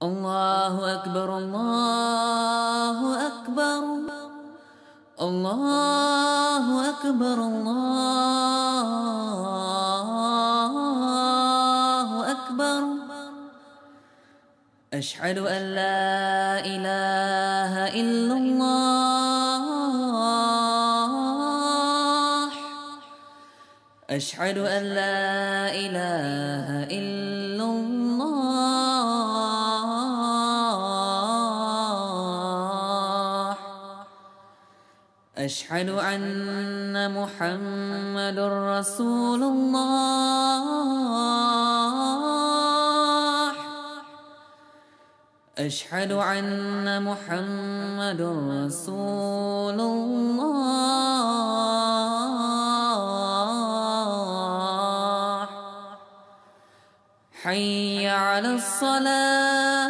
الله أكبر الله أكبر الله أكبر الله أكبر أشهد أن لا إله إلا الله أشهد أن لا إله إلا الله أشهد أن محمد رسول الله أشهد أن محمد رسول الله حي على الصلاة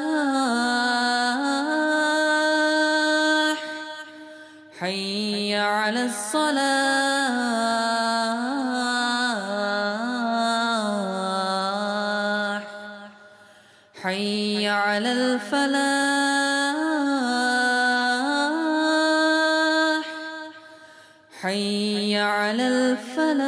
حي على الصلاة حي على الفلاح حي على الفلاح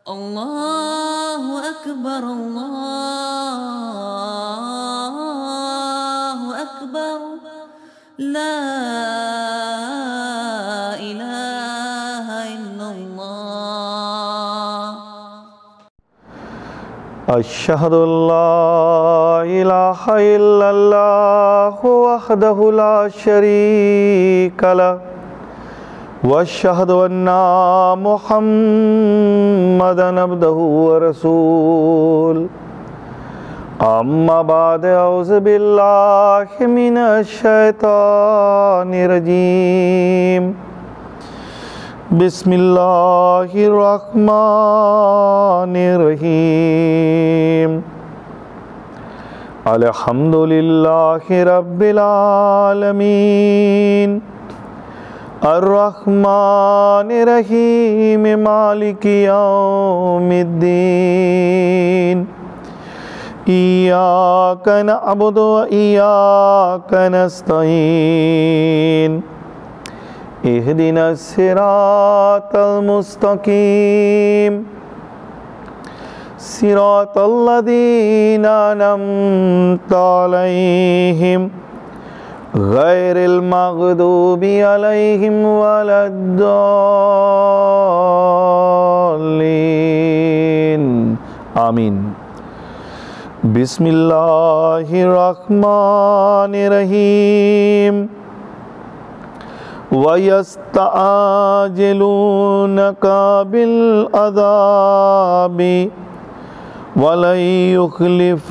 الله أكبر الله أكبر لا إله إلا الله أشهد أن لا إله إلا الله وحده لا شريك له وأشهد أن محمدًا عبده ورسوله أما بعد أعوذ بالله من الشيطان الرجيم بسم الله الرحمن الرحيم الحمد لله رب العالمين الرحمن الرحيم مالك يوم الدين إياك نعبد وإياك نستعين اهدنا الصراط المستقيم صراط الذين أنعمت عليهم غير المغضوب عليهم ولا الضالين آمين بسم الله الرحمن الرحيم وَيَسْتَعْجِلُونَكَ بِالْعَذَابِ وَلَنْ يُخْلِفَ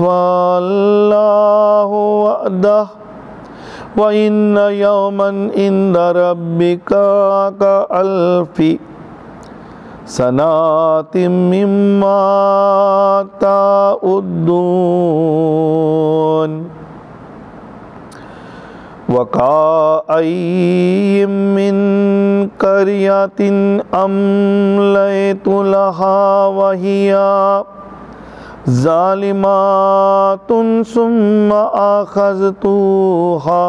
اللَّهُ وَعْدَهُ وَإِنَّ يَوْمًا عِنْدَ رَبِّكَ كَأَلْفِ سَنَةٍ مِّمَّا تَعُدُّونَ وَكَأَيٍّ مِّن قَرْيَةٍ أَمْلَيْتُ لَهَا وَهِيَ ظَالِمَةٌ ثُمَّ أَخَذْتُهَا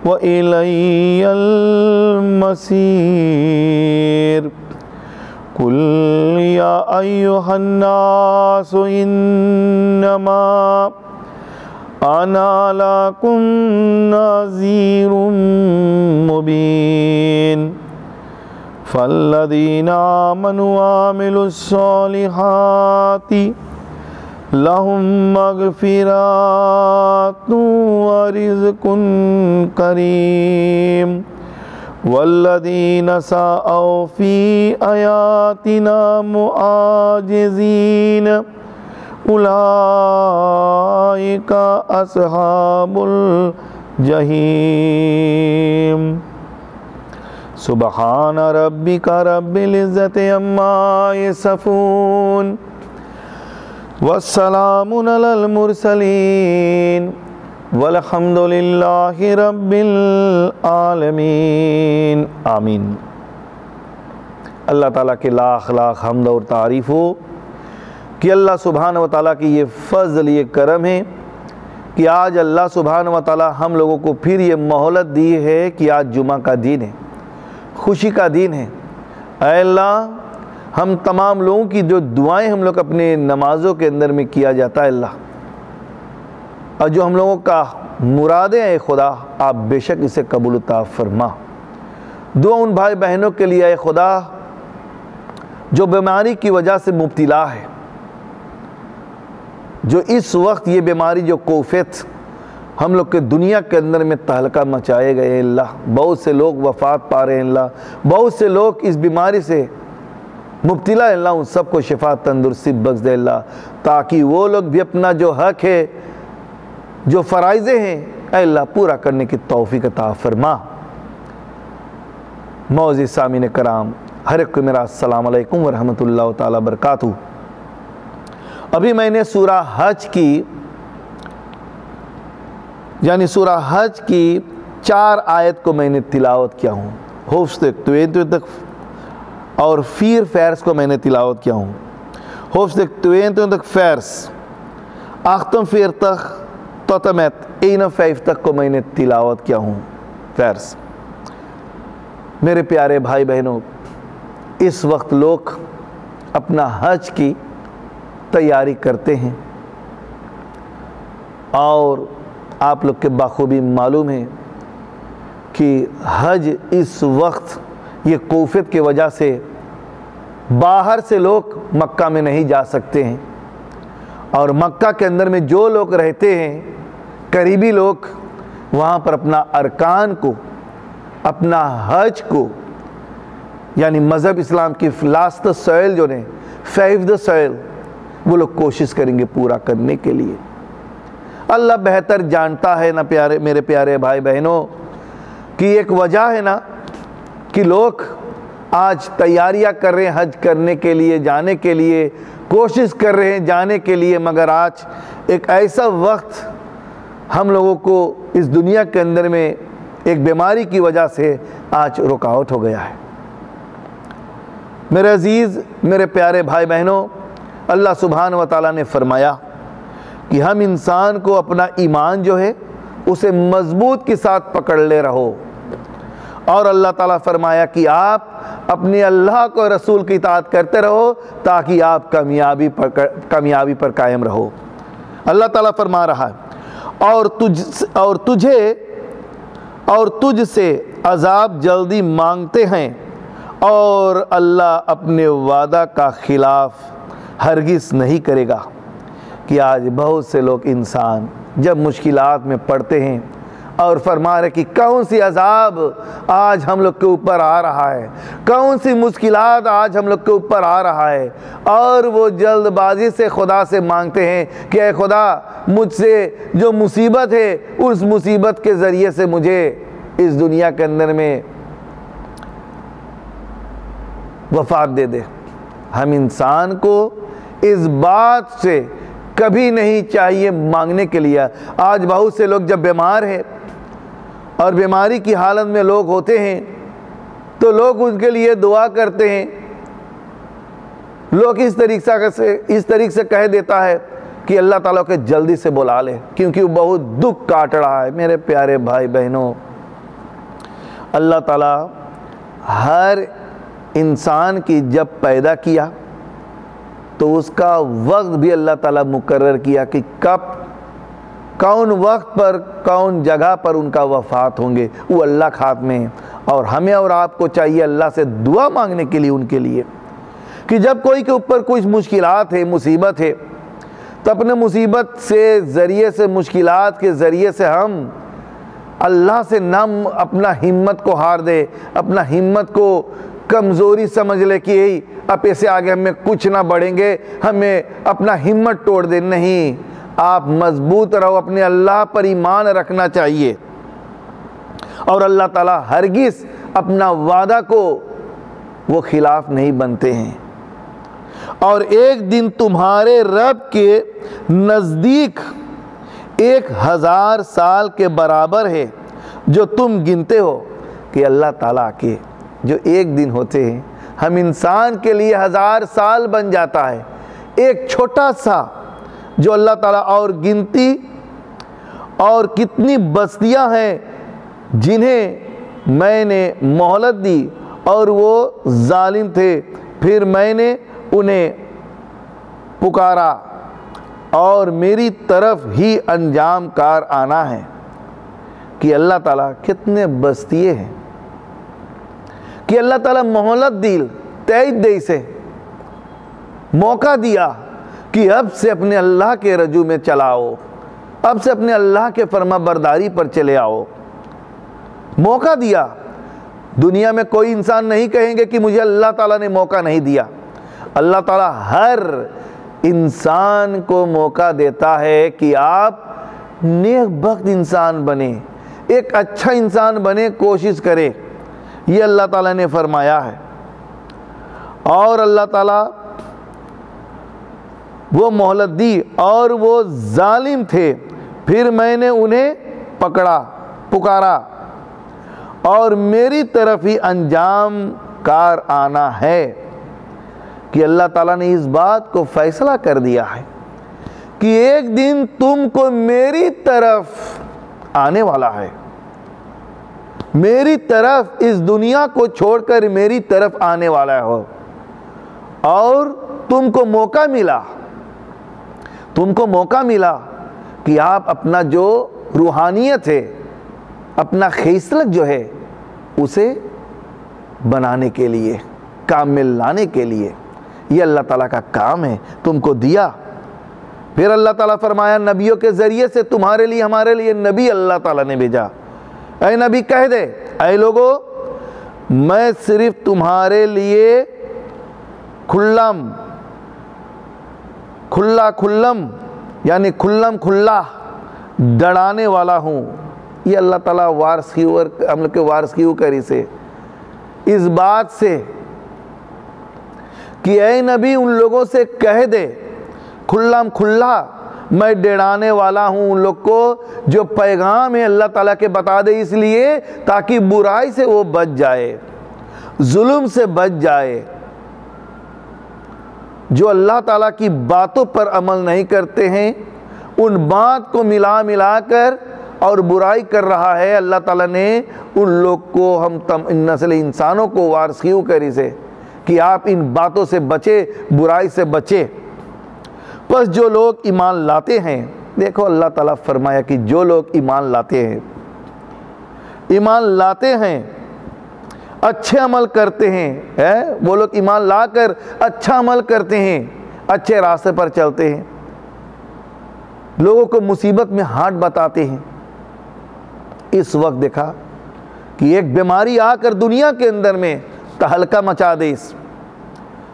وَإِلَيَّ الْمَصِيرُ قُلْ يَا أَيُّهَا النَّاسُ إِنَّمَا أَنَا لَكُمْ نَذِيرٌ مُبِينٌ فَالَّذِينَ آمَنُوا وَعَمِلُوا الصَّالِحَاتِ لَهُم مَّغْفِرَةٌ وَرِزْقٌ كَرِيمٌ وَالَّذِينَ سَعَوْا فِي آيَاتِنَا مُعَاجِزِينَ أولئك أصحاب الجحيم سبحان ربك رب العزة عما يصفون والسلام على المرسلين والحمد لله رب العالمين آمین۔ اللہ تعالیٰ کے لاکھ لاکھ حمد اور تعریف ہو کہ اللہ سبحانہ و تعالیٰ کی یہ فضل، یہ کرم ہے کہ آج اللہ سبحانہ و تعالیٰ ہم لوگوں کو پھر یہ مہلت دی ہے کہ آج جمعہ کا دن ہے، خوشی کا دن ہے۔ اے اللہ، ہم تمام لوگوں کی جو دعائیں ہم لوگ اپنے نمازوں کے اندر میں کیا جاتا ہے اللہ، اور جو ہم لوگوں کا مرادیں ہیں خدا، آپ بے شک اسے قبول عطا فرما۔ دعا ان بھائی بہنوں کے لیے اے خدا جو بیماری کی وجہ سے مبتلا ہے، جو اس وقت یہ بیماری جو کوفت ہم لوگ کے دنیا کے اندر میں تہلکہ مچائے گئے اللہ، بہت سے لوگ وفات پا رہے ہیں اللہ، بہت سے لوگ اس بیماری سے مبتلا ہے اللہ، ان سب کو شفا تندرستی بخش دے اللہ، تاکہ وہ لوگ بھی اپنا جو حق ہے، جو فرائض ہیں اے اللہ پورا کرنے کی توفیق عطا فرما۔ معزز سامعین کرام، ہر ایک کو میرا السلام علیکم ورحمۃ اللہ تعالیٰ وبرکاتہ۔ ابھی میں نے سورہ حج کی سورہ حج کی 4 آیت کو میں نے تلاوت کیا ہوں، حفظ تک اور فیر فیرس کو میں نے تلاوت کیا ہوں، حفظ تک فیرس اختم فیر تک توتمت این فیف تک کو میں نے تلاوت کیا ہوں فیرس۔ میرے پیارے بھائی بہنوں، اس وقت لوگ اپنا حج کی تیاری کرتے ہیں، اور آپ لوگ کے بخوبی معلوم ہے کہ حج اس وقت یہ کوفت کی وجہ سے باہر سے لوگ مکہ میں نہیں جا سکتے ہیں، اور مکہ کے اندر میں جو لوگ رہتے ہیں قریبی لوگ، وہاں پر اپنا ارکان کو، اپنا حج کو، یعنی مذہب اسلام کی لاسٹ سوئل جو نے فیفتھ سوئل، وہ لوگ کوشش کریں گے پورا کرنے کے لیے۔ اللہ بہتر جانتا ہے نا میرے پیارے بھائی بہنوں کہ ایک وجہ ہے نا کہ لوگ آج تیاریاں کر رہے ہیں حج کرنے کے لیے، جانے کے لیے کوشش کر رہے ہیں جانے کے لیے، مگر آج ایک ایسا وقت ہم لوگوں کو اس دنیا کے اندر میں ایک بیماری کی وجہ سے آج رکاوٹ ہو گیا ہے۔ میرے عزیز، میرے پیارے بھائی بہنوں، اللہ سبحانہ و تعالیٰ نے فرمایا کہ ہم انسان کو اپنا ایمان جو ہے اسے مضبوط کے ساتھ پکڑ لے رہو، اور اللہ تعالیٰ فرمایا کہ آپ اپنے اللہ کو رسول کی اطاعت کرتے رہو تاکہ آپ کامیابی پر قائم رہو۔ اللہ تعالیٰ فرما رہا ہے اور تجھ سے عذاب جلدی مانگتے ہیں، اور اللہ اپنے وعدہ کا خلاف ہرگز نہیں کرے گا۔ کہ آج بہت سے لوگ انسان جب مشکلات میں پڑتے ہیں اور فرما رہے کہ کون سی عذاب آج ہم لوگ کے اوپر آ رہا ہے، کون سی مشکلات آج ہم لوگ کے اوپر آ رہا ہے، اور وہ جلد بازی سے خدا سے مانگتے ہیں کہ اے خدا مجھ سے جو مصیبت ہے اس مصیبت کے ذریعے سے مجھے اس دنیا کے اندر میں وفات دے دے۔ ہم انسان کو اس بات سے کبھی نہیں چاہیے مانگنے کے لیے۔ آج بہت سے لوگ جب بیمار ہیں اور بیماری کی حالت میں لوگ ہوتے ہیں تو لوگ ان کے لیے دعا کرتے ہیں، لوگ اس طریقے سے کہہ دیتا ہے کہ اللہ تعالیٰ کے جلدی سے بلا لے، کیونکہ وہ بہت دکھ کاٹ رہا ہے۔ میرے پیارے بھائی بہنوں، اللہ تعالیٰ ہر انسان کی جب پیدا کیا تو اس کا وقت بھی اللہ تعالیٰ مقرر کیا کہ کب، کون وقت پر، کون جگہ پر ان کا وفات ہوں گے، وہ اللہ کے ہاتھ میں ہے۔ اور ہمیں اور آپ کو چاہیے اللہ سے دعا مانگنے کے لیے ان کے لیے کہ جب کوئی کے اوپر کچھ مشکلات ہے، مصیبت ہے، تو اپنے مصیبت سے ذریعے سے، مشکلات کے ذریعے سے ہم اللہ سے نہ اپنا ہمت کو ہار دے، اپنا ہمت کو کمزوری سمجھ لے کہ یہی اب ایسے آگے ہمیں کچھ نہ بڑھیں گے، ہمیں اپنا ہمت توڑ دے۔ نہیں، آپ مضبوط رہو، اپنے اللہ پر ایمان رکھنا چاہیے، اور اللہ تعالیٰ ہرگز اپنا وعدہ کو وہ خلاف نہیں بنتے ہیں۔ اور ایک دن تمہارے رب کے نزدیک 1000 سال کے برابر ہے جو تم گنتے ہو۔ کہ اللہ تعالیٰ کے جو ایک دن ہوتے ہیں ہم انسان کے لیے 1000 سال بن جاتا ہے۔ ایک چھوٹا سا جو اللہ تعالیٰ اور گنتی اور کتنی بستیاں ہیں جنہیں میں نے مہلت دی اور وہ ظالم تھے، پھر میں نے انہیں پکارا اور میری طرف ہی انجام کار آنا ہے۔ کہ اللہ تعالیٰ کتنے بستیے ہیں، کہ اللہ تعالیٰ مہلت دی، 23 دن سے موقع دیا کہ اب سے اپنے اللہ کے رجوع میں چلاؤ، اب سے اپنے اللہ کے فرما برداری پر چلے آؤ۔ موقع دیا۔ دنیا میں کوئی انسان نہیں کہیں گے کہ مجھے اللہ تعالیٰ نے موقع نہیں دیا۔ اللہ تعالیٰ ہر انسان کو موقع دیتا ہے کہ آپ نیک بخت انسان بنے، ایک اچھا انسان بنے، کوشش کرے۔ یہ اللہ تعالیٰ نے فرمایا ہے۔ اور اللہ تعالیٰ وہ مہلت دی اور وہ ظالم تھے، پھر میں نے انہیں پکارا اور میری طرف ہی انجام کار آنا ہے۔ کہ اللہ تعالیٰ نے اس بات کو فیصلہ کر دیا ہے کہ ایک دن تم کو میری طرف آنے والا ہے، میری طرف اس دنیا کو چھوڑ کر میری طرف آنے والا ہو، اور تم کو موقع ملا کہ آپ اپنا جو روحانیت ہے، اپنا خصلت جو ہے، اسے بنانے کے لیے، کامل لانے کے لیے۔ یہ اللہ تعالیٰ کا کام ہے، تم کو دیا۔ پھر اللہ تعالیٰ فرمایا نبیوں کے ذریعے سے تمہارے لیے، ہمارے لیے نبی اللہ تعالیٰ نے بھیجا۔ اے نبی کہہ دے، اے لوگو، میں صرف تمہارے لیے یعنی کھلا ڈرانے والا ہوں۔ یہ اللہ تعالیٰ ہم لوگ کے وارث کیوں کری سے اس بات سے کہ اے نبی ان لوگوں سے کہہ دے، کھلا میں ڈرانے والا ہوں ان لوگ کو، جو پیغام ہے اللہ تعالیٰ کے بتا دے، اس لیے تاکہ برائی سے وہ بچ جائے، ظلم سے بچ جائے۔ جو اللہ تعالیٰ کی باتوں پر عمل نہیں کرتے ہیں، ان بات کو ملا کر اور برائی کر رہا ہے، اللہ تعالیٰ نے ان لوگ کو، ہم نسل انسانوں کو وارث کیوں کری سے کہ آپ ان باتوں سے بچے، برائی سے بچے۔ پس جو لوگ ایمان لاتے ہیں، دیکھو اللہ تعالیٰ فرمایا کہ جو لوگ ایمان لاتے ہیں اچھے عمل کرتے ہیں، وہ لوگ ایمان لا کر اچھا عمل کرتے ہیں، اچھے راستے پر چلتے ہیں، لوگوں کو مصیبت میں ہاتھ بتاتے ہیں۔ اس وقت دیکھا کہ ایک بیماری آ کر دنیا کے اندر میں تہلکہ مچا دے،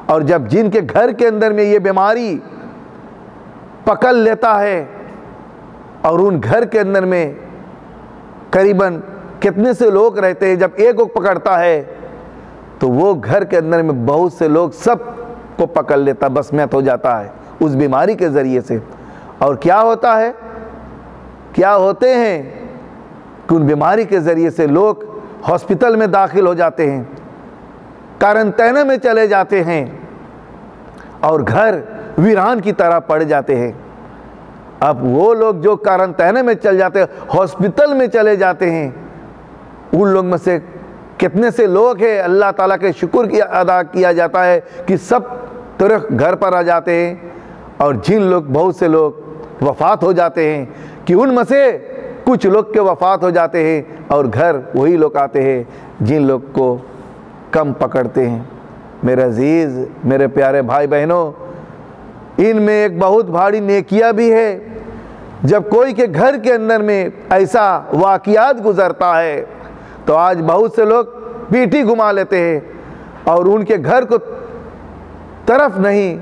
اور جب جن کے گھر کے اندر میں یہ بیماری پکڑ لیتا ہے، اور ان گھر کے اندر میں قریباً کتنے سے لوگ رہتے ہیں، جب ایک کو پکڑتا ہے تو وہ گھر کے اندر میں بہت سے لوگ سب کو پکڑ لیتا، بسمیت ہو جاتا ہے اس بیماری کے ذریعے سے۔ اور کیا ہوتے ہیں کہ ان بیماری کے ذریعے سے لوگ ہاسپٹل میں داخل ہو جاتے ہیں، کارنٹائن میں چلے جاتے ہیں، اور گھر ویران کی طرح پڑ جاتے ہیں۔ اب وہ لوگ جو کارنٹائن میں چل جاتے ہیں، ہاسپٹل میں چلے جاتے ہیں، ان لوگ میں سے کتنے سے لوگ ہیں، اللہ تعالیٰ کے شکر کی ادا کیا جاتا ہے کہ سب طرح گھر پر آ جاتے ہیں، اور بہت سے لوگ وفات ہو جاتے ہیں، کہ ان میں سے کچھ لوگ کے وفات ہو جاتے ہیں، اور گھر وہی لوگ آتے ہیں جن لوگ کو کم پکڑتے ہیں۔ میرے عزیز، میرے پیارے بھائی بہنوں، ان میں ایک بہت بھاری نیکیاں بھی ہے۔ جب کوئی کے گھر کے اندر میں ایسا واقعات گزرتا ہے تو آج بہت سے لوگ پیٹھی گھما لیتے ہیں، اور ان کے گھر کو طرف نہیں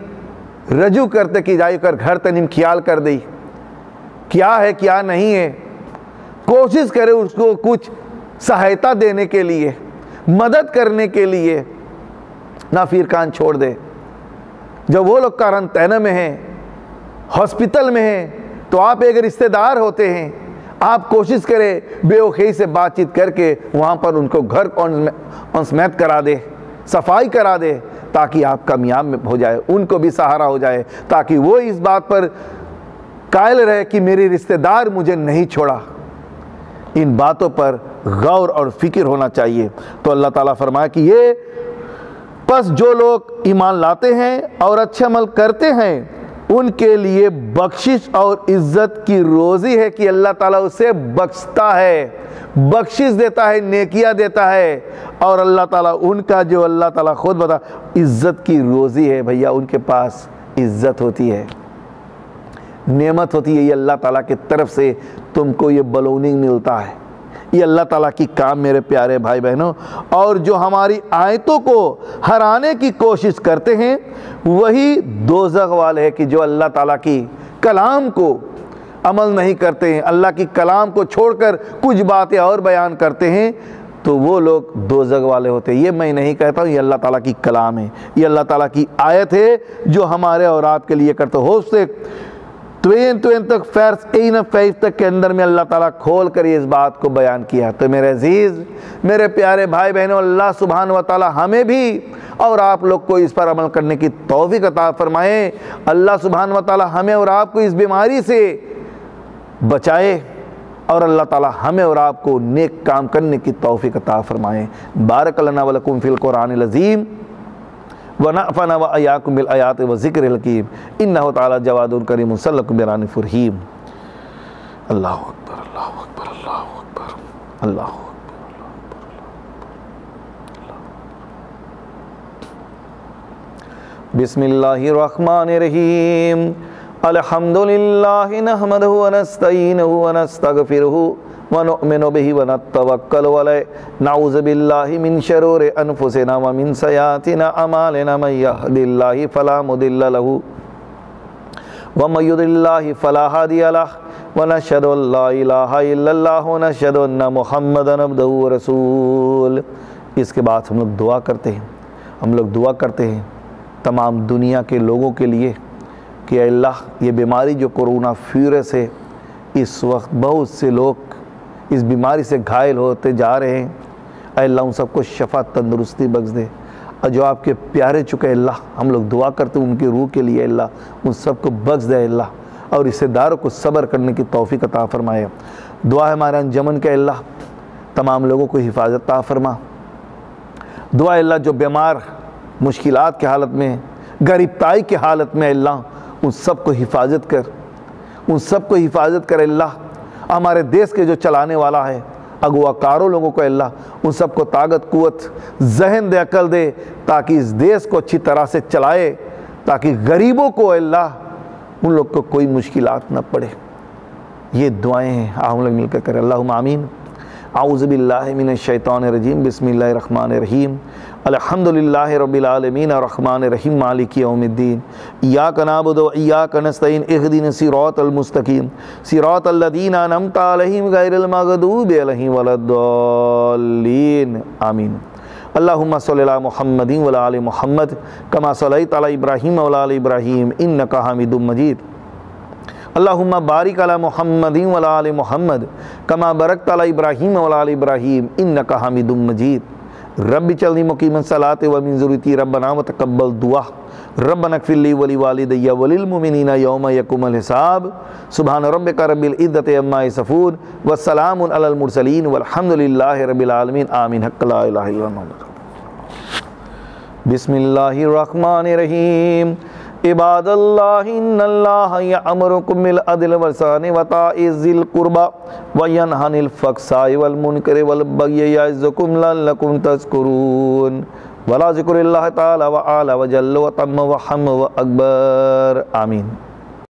رجوع کرتے کہ جائی کر گھر تنیم خیال کر دی، کیا ہے کیا نہیں ہے، کوشش کرے اس کو کچھ سہایتا دینے کے لیے، مدد کرنے کے لیے، نہ پھر کان چھوڑ دے۔ جب وہ لوگ کارنٹائن میں ہیں، ہاسپٹل میں ہیں، تو آپ ایک رشتہ دار ہوتے ہیں، آپ کوشش کریں بے وقوفی سے بات چیت کر کے وہاں پر ان کو گھر انسمیت کرا دے، صفائی کرا دے تاکہ آپ کامیاب ہو جائے، ان کو بھی سہارا ہو جائے، تاکہ وہ اس بات پر قائل رہے کہ میرے رشتہ دار مجھے نہیں چھوڑا۔ ان باتوں پر غور اور فکر ہونا چاہیے۔ تو اللہ تعالیٰ فرمایا کہ یہ پس جو لوگ ایمان لاتے ہیں اور اچھے عمل کرتے ہیں ان کے لیے بخشش اور عزت کی روزی ہے کہ اللہ تعالیٰ اسے بخشتا ہے، بخشش دیتا ہے، نیکیاں دیتا ہے، اور اللہ تعالیٰ ان کا جو اللہ تعالیٰ خود بتا عزت کی روزی ہے۔ بھیا ان کے پاس عزت ہوتی ہے، نعمت ہوتی ہے، یہ اللہ تعالیٰ کی طرف سے تم کو یہ بلوننگ ملتا ہے، یہ اللہ تعالیٰ کی کام میرے پیارے بھائی بہنوں۔ اور جو ہماری آیتوں کو ہرانے کی کوشش کرتے ہیں وہی دوزخ والے ہیں کہ جو اللہ تعالیٰ کی کلام کو عمل نہیں کرتے ہیں، اللہ کی کلام کو چھوڑ کر کچھ باتیں اور بیان کرتے ہیں، تو وہ لوگ دوزخ والے ہوتے ہیں۔ یہ میں نہیں کہتا ہوں، یہ اللہ تعالیٰ کی کلام ہے، یہ اللہ تعالیٰ کی آیت ہے جو ہمارے اور آپ کے لیے کرتے ہو سے تک فرس تک کے اندر میں اللہ تعالیٰ کھول کر اس بات کو بیان کیا۔ تو میرے عزیز، میرے پیارے بھائی بہنوں، اللہ سبحانہ و تعالیٰ ہمیں بھی اور آپ لوگ کو اس پر عمل کرنے کی توفیق عطا فرمائے۔ اللہ سبحانہ و تعالیٰ ہمیں اور آپ کو اس بیماری سے بچائے، اور اللہ تعالیٰ ہمیں اور آپ کو نیک کام کرنے کی توفیق عطا فرمائے۔ بارک لنا ولکم فی القرآن العظیم ونفعنا وإياكم بالآیات والذکر الحکیم انہ تعالی جواد کریم صلی اللہ برانف رحیم۔ اللہ اکبر، اللہ اکبر، اللہ اکبر، اللہ اکبر۔ بسم اللہ الرحمن الرحیم۔ الحمدللہ نحمدہ ونستعینہ ونستغفرہ ونؤمن به ونتوکل علیہ نعوذ باللہ من شرور انفسنا ومن سیئات اعمالنا من یہد اللہ فلا مضل له ومن یضلل فلا ہادی لہ ونشہد ان لا الہ الا اللہ ونشہد ان محمدا عبدہ ورسولہ۔ اس کے بعد ہم لوگ دعا کرتے ہیں تمام دنیا کے لوگوں کے لیے کہ اے اللہ یہ بیماری جو کرونا وائرس ہے، اس وقت بہت سے لوگ اس بیماری سے گھائل ہوتے جا رہے ہیں، اے اللہ ان سب کو شفا تندرستی بخش دے، اور جو آپ کے پیارے چکے اللہ ہم لوگ دعا کرتے ہیں ان کی روح کے لیے اللہ ان سب کو بخش دے اللہ، اور رشتہ داروں کو صبر کرنے کی توفیق عطا فرمائے۔ دعا ہے ہمارے انجمن کے اللہ تمام لوگوں کو حفاظت عطا فرما۔ دعا ہے اللہ جو بیمار مشکلات کی حالت میں، گریبتائی کی حالت میں اللہ ان سب کو حفاظت کر اللہ۔ ہمارے دیش کے جو چلانے والا ہے اغوا کاروں لوگوں کو اللہ ان سب کو طاقت، قوت، ذہن دے، عقل دے، تاکہ اس دیش کو اچھی طرح سے چلائے، تاکہ غریبوں کو اللہ ان لوگ کو کوئی مشکلات نہ پڑے۔ یہ دعائیں ہیں، ہم لوگ مل کر کریں۔ اللہم آمین۔ اعوذ باللہ من الشیطان الرجیم، بسم اللہ الرحمن الرحیم۔ الحمدللہ رب العالمین الرحمن الرحیم مالک یوم الدین، ایاک نعبد و ایاک نستعین، اہدنا الصراط المستقیم صراط الذین انعمت علیہم غیر المغضوب علیہم ولا الضالین، آمین۔ اللہم صلی علی محمد وعلی آل محمد کما صلیت علی ابراہیم وعلی آل ابراہیم انک حمید مجید۔ اللہم بارک علی محمد وعلی آل محمد کما بارکت علی ابراہیم وعلی آل ابراہیم انک حمید مجید۔ رب اجعلنی مقیم الصلاۃ ومن ذریتی ربنا وتقبل دعا ربنا اغفر لی ولوالدی وللمؤمنین یوم یقوم الحساب۔ سبحان ربک رب العزۃ عما یصفون والسلام علی المرسلین والحمد للہ رب العالمین، آمین۔ حق لا الہ الا اللہ۔ بسم اللہ الرحمن الرحیم۔ عباد اللہ ان اللہ یأمرکم بالعدل والإحسان وإیتاء ذی القربى وینہی عن الفحشاء والمنکر والبغی یعظکم لعلکم تذکرون۔ ولذکر اللہ تعالی وعلی وجل وتم وحم واکبر، آمین۔